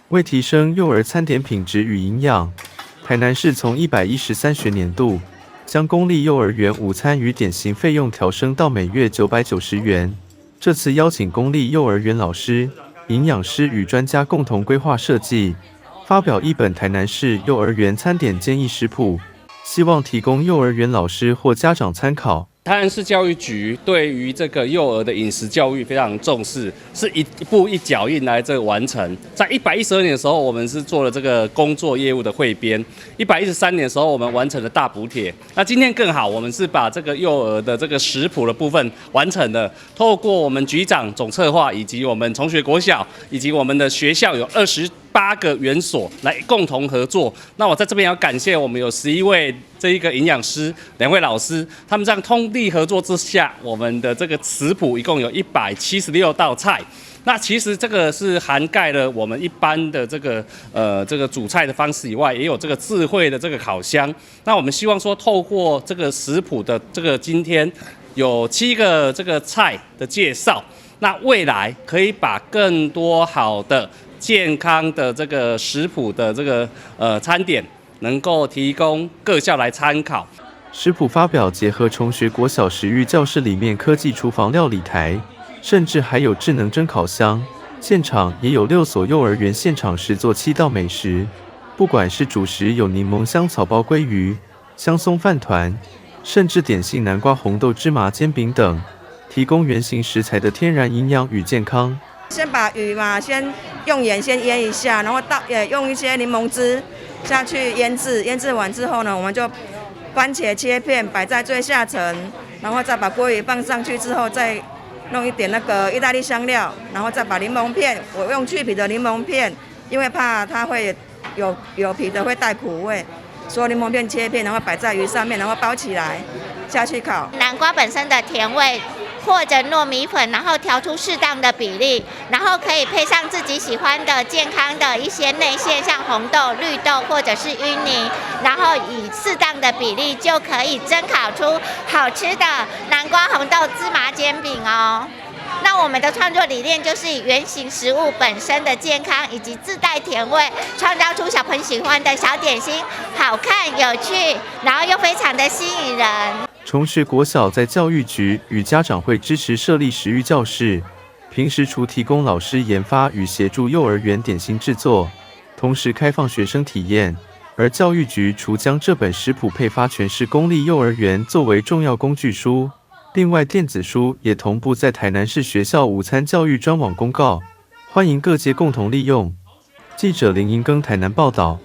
为提升幼儿餐点品质与营养，台南市从113学年度将公立幼儿园午餐与点心费用调升到每月990元。这次邀请公立幼儿园老师、营养师与专家共同规划设计，发表一本台南市幼儿园餐点建议食谱，希望提供幼儿园老师或家长参考。台南市教育局对于这个幼儿的饮食教育非常重视，是一步一脚印来这个完成。在112年的时候，我们是做了这个工作业务的汇编；113年的时候，我们完成了大补帖。那今天更好，我们是把这个幼儿的这个食谱的部分完成了。透过我们局长总策划，以及我们崇学国小，以及我们的学校有28个园所来共同合作。那我在这边要感谢我们有11位这一个营养师，2位老师，他们这样通力合作之下，我们的这个食谱一共有176道菜。那其实这个是涵盖了我们一般的这个煮菜的方式以外，也有这个智慧的这个烤箱。那我们希望说，透过这个食谱的这个今天有7个这个菜的介绍，那未来可以把更多好的健康的这个食谱的这个餐点，能够提供各校来参考。食谱发表结合崇学国小食育教室里面科技厨房料理台，甚至还有智能蒸烤箱，现场也有6所幼儿园现场实做7道美食。不管是主食有柠檬香草包鲑鱼、香松饭团，甚至点心南瓜红豆芝麻煎饼等，提供原型食材的天然营养与健康。先把鱼嘛，先用盐先腌一下，然后用一些柠檬汁下去腌制，腌制完之后呢，我们就番茄切片摆在最下层，然后再把鲑鱼放上去之后，再弄一点那个意大利香料，然后再把柠檬片，我用去皮的柠檬片，因为怕它会有皮的会带苦味，所有柠檬片切片，然后摆在鱼上面，然后包起来下去烤。南瓜本身的甜味，或者糯米粉，然后调出适当的比例，然后可以配上自己喜欢的健康的一些内馅，像红豆、绿豆或者是芋泥，然后以适当的比例就可以蒸烤出好吃的南瓜红豆芝麻煎饼哦。那我们的创作理念就是以原型食物本身的健康以及自带甜味，创造出小朋友喜欢的小点心，好看有趣，然后又非常的吸引人。崇学国小在教育局与家长会支持设立食育教室，平时除提供老师研发与协助幼儿园点心制作，同时开放学生体验。而教育局除将这本食谱配发全市公立幼儿园作为重要工具书，另外电子书也同步在台南市学校午餐教育专网公告，欢迎各界共同利用。记者林银庚台南报道。